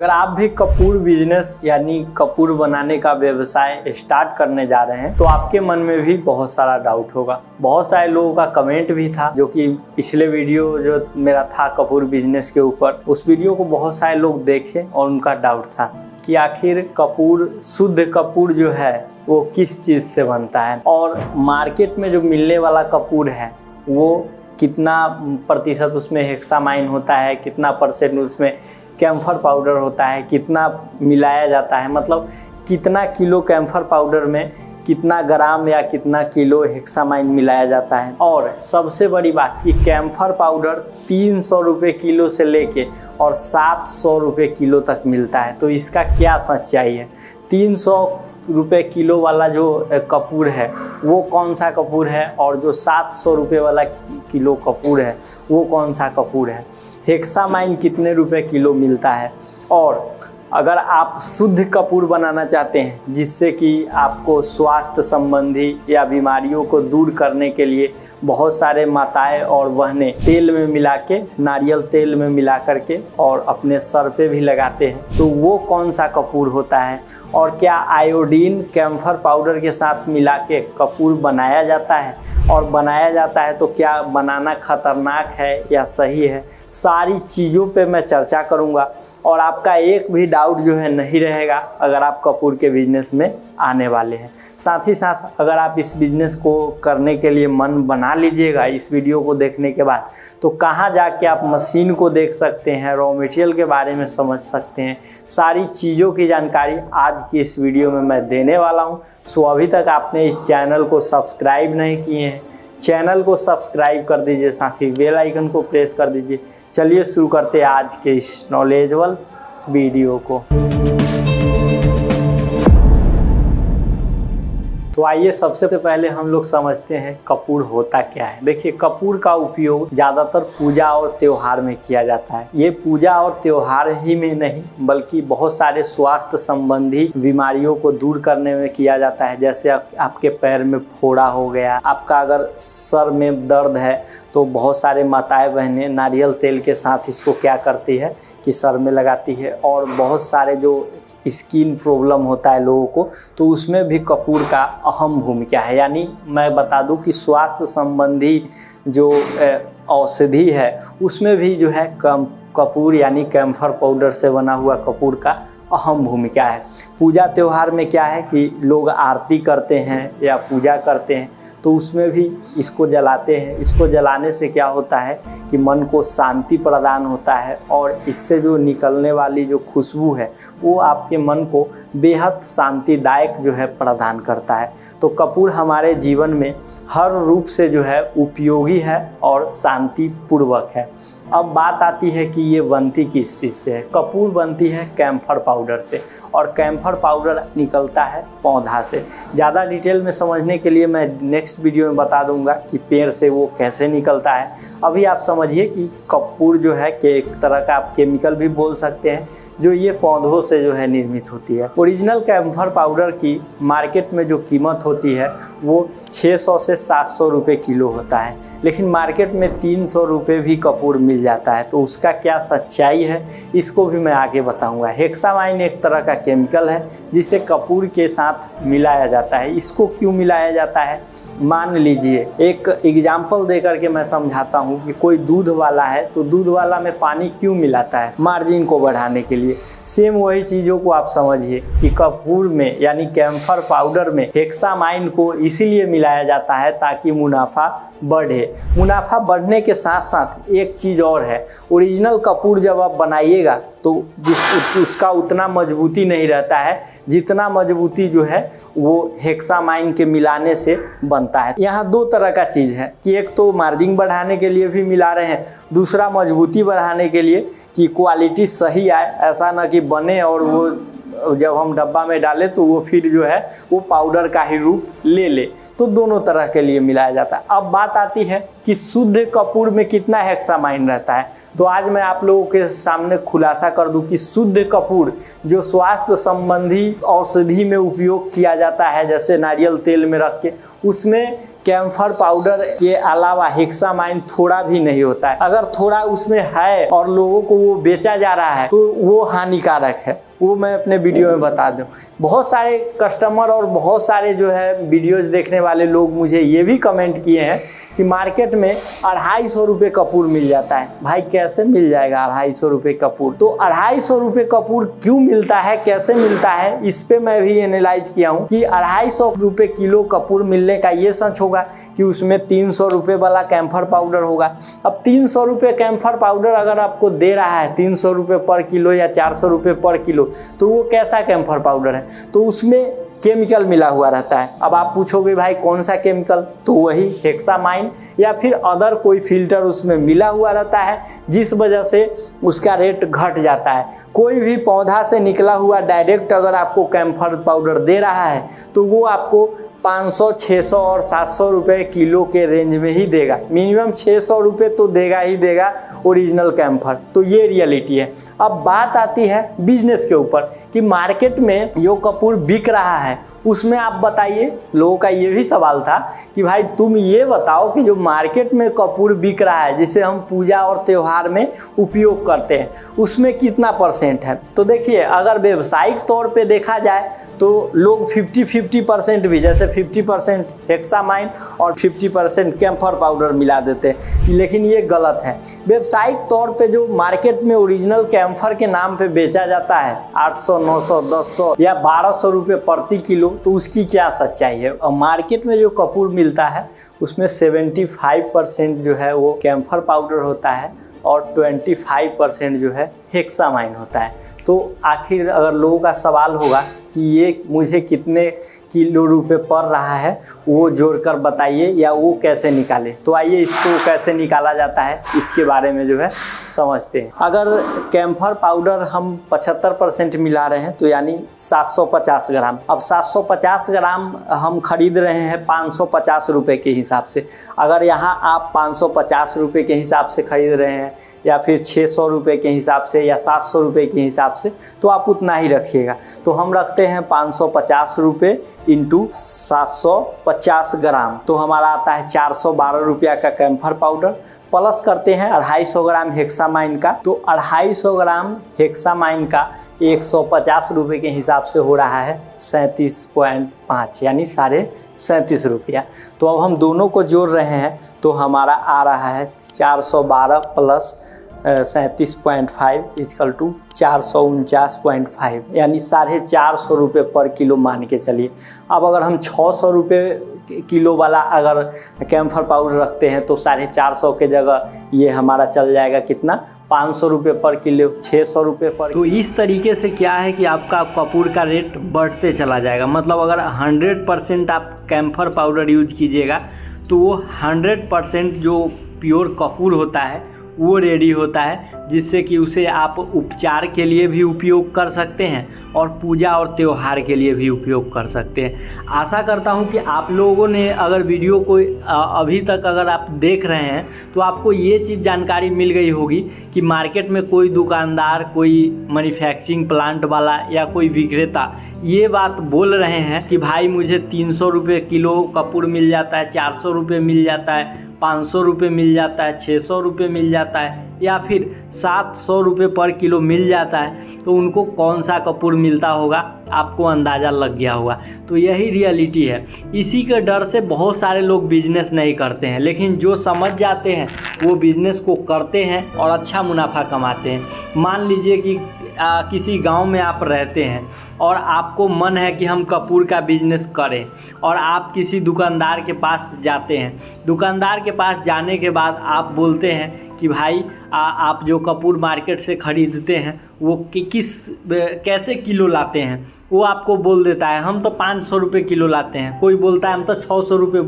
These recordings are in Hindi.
अगर आप भी कपूर बिजनेस यानी कपूर बनाने का व्यवसाय स्टार्ट करने जा रहे हैं तो आपके मन में भी बहुत सारा डाउट होगा। बहुत सारे लोगों का कमेंट भी था जो कि पिछले वीडियो जो मेरा था कपूर बिजनेस के ऊपर, उस वीडियो को बहुत सारे लोग देखे और उनका डाउट था कि आखिर कपूर, शुद्ध कपूर जो है वो किस चीज़ से बनता है और मार्केट में जो मिलने वाला कपूर है वो कितना प्रतिशत उसमें हेक्सामाइन होता है, कितना परसेंट उसमें कैम्फर पाउडर होता है, कितना मिलाया जाता है, मतलब कितना किलो कैम्फर पाउडर में कितना ग्राम या कितना किलो हेक्सामाइन मिलाया जाता है। और सबसे बड़ी बात कि कैम्फर पाउडर 300 रुपये किलो से लेके और 700 रुपये किलो तक मिलता है। तो इसका क्या सच्चाई है? 300 रुपये किलो वाला जो कपूर है वो कौन सा कपूर है और जो 700 रुपये वाला किलो कपूर है वो कौन सा कपूर है? हेक्सामाइन कितने रुपए किलो मिलता है? और अगर आप शुद्ध कपूर बनाना चाहते हैं जिससे कि आपको स्वास्थ्य संबंधी या बीमारियों को दूर करने के लिए बहुत सारे माताएं और बहनें तेल में मिला के, नारियल तेल में मिला करके और अपने सर पे भी लगाते हैं, तो वो कौन सा कपूर होता है? और क्या आयोडीन कैम्फर पाउडर के साथ मिला के कपूर बनाया जाता है? और बनाया जाता है तो क्या बनाना खतरनाक है या सही है? सारी चीज़ों पे मैं चर्चा करूँगा और आपका एक भी डाउट जो है नहीं रहेगा अगर आप कपूर के बिजनेस में आने वाले हैं। साथ ही साथ अगर आप इस बिजनेस को करने के लिए मन बना लीजिएगा इस वीडियो को देखने के बाद, तो कहाँ जाके आप मशीन को देख सकते हैं, रॉ मटेरियल के बारे में समझ सकते हैं, सारी चीज़ों की जानकारी आज की इस वीडियो में मैं देने वाला हूँ। सो अभी तक आपने इस चैनल को सब्सक्राइब नहीं किए हैं, चैनल को सब्सक्राइब कर दीजिए, साथ ही बेल आइकन को प्रेस कर दीजिए। चलिए शुरू करते हैं आज के इस नॉलेजेबल वीडियो को। तो आइए सबसे पहले हम लोग समझते हैं कपूर होता क्या है। देखिए, कपूर का उपयोग ज़्यादातर पूजा और त्योहार में किया जाता है। ये पूजा और त्योहार ही में नहीं बल्कि बहुत सारे स्वास्थ्य संबंधी बीमारियों को दूर करने में किया जाता है। जैसे आपके पैर में फोड़ा हो गया, आपका अगर सर में दर्द है तो बहुत सारे माताएं बहनें नारियल तेल के साथ इसको क्या करती है कि सर में लगाती है। और बहुत सारे जो स्किन प्रॉब्लम होता है लोगों को, तो उसमें भी कपूर का अहम भूमिका है। यानी मैं बता दूं कि स्वास्थ्य संबंधी जो औषधि है उसमें भी जो है कपूर यानी कैम्फर पाउडर से बना हुआ कपूर का अहम भूमिका है। पूजा त्यौहार में क्या है कि लोग आरती करते हैं या पूजा करते हैं तो उसमें भी इसको जलाते हैं। इसको जलाने से क्या होता है कि मन को शांति प्रदान होता है और इससे जो निकलने वाली जो खुशबू है वो आपके मन को बेहद शांतिदायक जो है प्रदान करता है। तो कपूर हमारे जीवन में हर रूप से जो है उपयोगी है और शांतिपूर्वक है। अब बात आती है कि ये बनती किस चीज़ से है। कपूर बनती है कैम्फर पाउडर से और कैम्फर पाउडर निकलता है पौधा से। ज़्यादा डिटेल में समझने के लिए मैं नेक्स्ट वीडियो में बता दूंगा कि पेड़ से वो कैसे निकलता है। अभी आप समझिए कि कपूर जो है कि एक तरह का आप केमिकल भी बोल सकते हैं जो ये पौधों से जो है निर्मित होती है। ओरिजिनल कैम्फर पाउडर की मार्केट में जो कीमत होती है वो 600 से 700 रुपये किलो होता है, लेकिन मार्केट में 300 रुपये भी कपूर मिल जाता है। तो उसका क्या सच्चाई है इसको भी मैं आगे बताऊंगा। हेक्सामाइन एक तरह का केमिकल है जिसे कपूर के साथ मिलाया जाता है। इसको क्यों मिलाया जाता है? मान लीजिए एक एग्जाम्पल देकर के मैं समझाता हूँ कि कोई दूध वाला है तो दूध वाला में पानी क्यों मिलाता है? मार्जिन को बढ़ाने के लिए। सेम वही चीज़ों को आप समझिए कि कपूर में यानी कैम्फर पाउडर में हेक्सामाइन को इसीलिए मिलाया जाता है ताकि मुनाफा बढ़े। मुनाफा बढ़ने के साथ साथ एक चीज़ और है, ओरिजिनल कपूर जब आप बनाइएगा तो उसका उतना मजबूती नहीं रहता है जितना मजबूती जो है वो हेक्सामाइन के मिलाने से बनता है। यहाँ दो तरह का चीज़ है कि एक तो मार्जिन बढ़ाने के लिए भी मिला रहे हैं, दूसरा मजबूती बढ़ाने के लिए कि क्वालिटी सही आए, ऐसा ना कि बने और वो जब हम डब्बा में डालें तो वो फिर जो है वो पाउडर का ही रूप ले ले। तो दोनों तरह के लिए मिलाया जाता है। अब बात आती है कि कि शुद्ध कपूर में कितना हेक्सामाइन रहता है। तो आज मैं आप लोगों के सामने खुलासा कर दूं कि शुद्ध कपूर जो स्वास्थ्य संबंधी औषधि में उपयोग किया जाता है, जैसे नारियल तेल में रख के, उसमें कैम्फर पाउडर के अलावा हेक्सामाइन थोड़ा भी नहीं होता है। अगर थोड़ा उसमें है और लोगों को वो बेचा जा रहा है तो वो हानिकारक है, वो मैं अपने वीडियो में बता दूं। बहुत सारे कस्टमर और बहुत सारे जो है वीडियोज देखने वाले लोग मुझे ये भी कमेंट किए हैं कि मार्केट में 250 रुपये कपूर मिल जाता है। भाई कैसे मिल जाएगा 250 रुपये कपूर? तो 250 रुपये कपूर क्यों मिलता है, कैसे मिलता है, इस पे मैं भी एनालाइज किया हूँ कि 250 रुपये किलो कपूर मिलने का ये सच होगा कि उसमें 300 रुपये वाला कैम्फर पाउडर होगा। अब 300 रुपये कैम्फर पाउडर अगर आपको दे रहा है 300 रुपये पर किलो या 400 रुपये पर किलो, तो वो कैसा कैम्फर पाउडर है? तो उसमें केमिकल मिला हुआ रहता है। अब आप पूछोगे भाई कौन सा केमिकल? तो वही हेक्सामाइन या फिर अदर कोई फिल्टर उसमें मिला हुआ रहता है, जिस वजह से उसका रेट घट जाता है। कोई भी पौधा से निकला हुआ डायरेक्ट अगर आपको कैम्फर पाउडर दे रहा है तो वो आपको 500, 600 और 700 रुपये किलो के रेंज में ही देगा। मिनिमम 600 रुपये तो देगा ही देगा ओरिजिनल कैम्फर। तो ये रियलिटी है। अब बात आती है बिजनेस के ऊपर कि मार्केट में जो कपूर बिक रहा है उसमें आप बताइए, लोगों का ये भी सवाल था कि भाई तुम ये बताओ कि जो मार्केट में कपूर बिक रहा है जिसे हम पूजा और त्यौहार में उपयोग करते हैं उसमें कितना % है? तो देखिए, अगर व्यवसायिक तौर पे देखा जाए तो लोग 50-50% भी, जैसे 50% हेक्सामाइन और 50% कैम्फर पाउडर मिला देते हैं, लेकिन ये गलत है। व्यवसायिक तौर पे जो मार्केट में ओरिजिनल कैम्फर के नाम पे बेचा जाता है 800, 900, 1100 या 1200 रुपये प्रति किलो, तो उसकी क्या सच्चाई है? मार्केट में जो कपूर मिलता है उसमें 75% जो है वो कैम्फर पाउडर होता है और 25% जो है हेक्सामाइन होता है। तो आखिर अगर लोगों का सवाल होगा कि ये मुझे कितने किलो रुपए पड़ रहा है, वो जोड़कर बताइए या वो कैसे निकाले, तो आइए इसको कैसे निकाला जाता है इसके बारे में जो है समझते हैं। अगर कैम्फर पाउडर हम 75% मिला रहे हैं तो यानी 750 ग्राम। अब 750 ग्राम हम खरीद रहे हैं 550 रुपये के हिसाब से। अगर यहाँ आप 550 रुपये के हिसाब से खरीद रहे हैं या फिर 600 रुपये के हिसाब से या 700 रुपये के हिसाब से, तो आप उतना ही रखिएगा। तो हम रखते हैं 550 रुपये इंटू 750 ग्राम, तो हमारा आता है 412 रुपया का कैम्फर पाउडर। प्लस करते हैं 250 ग्राम हेक्सामाइन का, तो 250 ग्राम हेक्सामाइन का 150 रुपये के हिसाब से हो रहा है 37.5 यानी 37.5 रुपया। तो अब हम दोनों को जोड़ रहे हैं तो हमारा आ रहा है 412 प्लस 37.5 इक्वल टू 449.5 यानी 450 रुपये पर किलो मान के चलिए। अब अगर हम 600 रुपये किलो वाला अगर कैम्फर पाउडर रखते हैं तो 450 के जगह ये हमारा चल जाएगा कितना, 500 रुपये पर किलो, 600 रुपये पर। तो इस तरीके से क्या है कि आपका कपूर का रेट बढ़ते चला जाएगा। मतलब अगर 100% आप कैम्फर पाउडर यूज कीजिएगा तो वो 100% जो प्योर कपूर होता है वो रेडी होता है, जिससे कि उसे आप उपचार के लिए भी उपयोग कर सकते हैं और पूजा और त्यौहार के लिए भी उपयोग कर सकते हैं। आशा करता हूं कि आप लोगों ने अगर वीडियो को अभी तक अगर आप देख रहे हैं तो आपको ये चीज़ जानकारी मिल गई होगी कि मार्केट में कोई दुकानदार, कोई मैन्युफैक्चरिंग प्लांट वाला या कोई विक्रेता ये बात बोल रहे हैं कि भाई मुझे 300 रुपये किलो कपूर मिल जाता है, 400 रुपये मिल जाता है, 500 रुपये मिल जाता है, 600 रुपये मिल जाता है या फिर 700 रुपये पर किलो मिल जाता है, तो उनको कौन सा कपूर मिलता होगा आपको अंदाज़ा लग गया होगा। तो यही रियलिटी है। इसी के डर से बहुत सारे लोग बिजनेस नहीं करते हैं, लेकिन जो समझ जाते हैं वो बिजनेस को करते हैं और अच्छा मुनाफा कमाते हैं। मान लीजिए कि किसी गांव में आप रहते हैं और आपको मन है कि हम कपूर का बिजनेस करें, और आप किसी दुकानदार के पास जाते हैं। दुकानदार के पास जाने के बाद आप बोलते हैं कि भाई आप जो कपूर मार्केट से ख़रीदते हैं वो कैसे किलो लाते हैं। वो आपको बोल देता है हम तो 500 रुपये किलो लाते हैं, कोई बोलता है हम तो 600 रुपये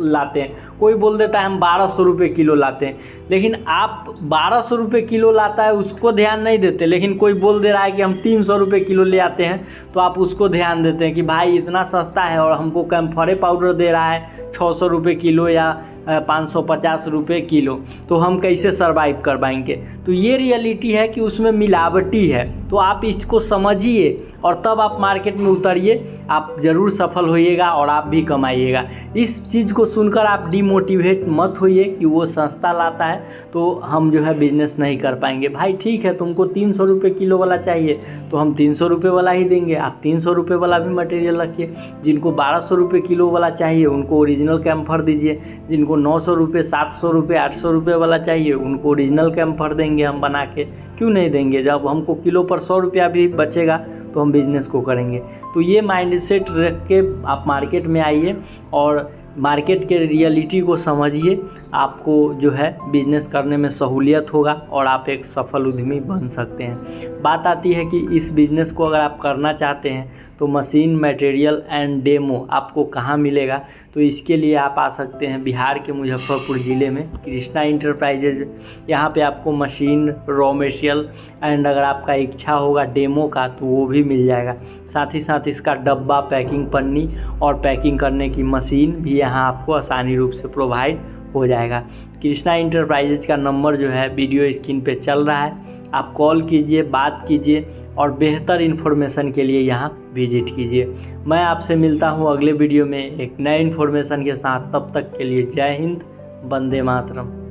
लाते हैं, कोई बोल देता है हम 1200 रुपये किलो लाते हैं। लेकिन आप 1200 रुपये किलो लाता है उसको ध्यान नहीं देते, लेकिन कोई बोल दे रहा है कि हम 300 रुपये किलो ले आते हैं तो आप उसको ध्यान देते हैं कि भाई इतना सस्ता है और हमको कैम्फरे पाउडर दे रहा है 600 रुपये किलो या 550 रुपये किलो, तो हम कैसे सर्वाइव कर पाएंगे। तो ये रियलिटी है कि उसमें मिलावटी है। तो आप इसको समझिए और तब आप मार्केट में उतरिए, आप ज़रूर सफल होइएगा और आप भी कमाइएगा। इस चीज़ को सुनकर आप डिमोटिवेट मत होइए कि वो सस्ता लाता है तो हम जो है बिज़नेस नहीं कर पाएंगे। भाई ठीक है, तुमको 300 रुपये किलो वाला चाहिए तो हम 300 रुपये वाला ही देंगे, आप 300 रुपये वाला भी मटेरियल रखिए। जिनको 1200 रुपये किलो वाला चाहिए उनको ओरिजिनल कैम्फर दीजिए, जिनको 900 रुपये, 700 रुपये, 800 रुपये वाला चाहिए उनको ओरिजिनल कैम्फर देंगे हम बना के। क्यों नहीं देंगे? जब हमको किलो पर 100 रुपया भी बचेगा तो हम बिज़नेस को करेंगे। तो ये माइंडसेट रख के आप मार्केट में आइए और मार्केट के रियलिटी को समझिए, आपको जो है बिज़नेस करने में सहूलियत होगा और आप एक सफल उद्यमी बन सकते हैं। बात आती है कि इस बिज़नेस को अगर आप करना चाहते हैं तो मशीन, मटेरियल एंड डेमो आपको कहाँ मिलेगा? तो इसके लिए आप आ सकते हैं बिहार के मुजफ्फरपुर ज़िले में कृष्णा इंटरप्राइजेज। यहाँ पे आपको मशीन, रॉ मटेरियल एंड अगर आपका इच्छा होगा डेमो का तो वो भी मिल जाएगा। साथ ही साथ इसका डब्बा, पैकिंग पन्नी और पैकिंग करने की मशीन भी यहाँ आपको आसानी रूप से प्रोवाइड हो जाएगा। कृष्णा इंटरप्राइजेज का नंबर जो है वीडियो स्क्रीन पे चल रहा है, आप कॉल कीजिए, बात कीजिए और बेहतर इन्फॉर्मेशन के लिए यहाँ विजिट कीजिए। मैं आपसे मिलता हूँ अगले वीडियो में एक नए इन्फॉर्मेशन के साथ। तब तक के लिए जय हिंद, वंदे मातरम।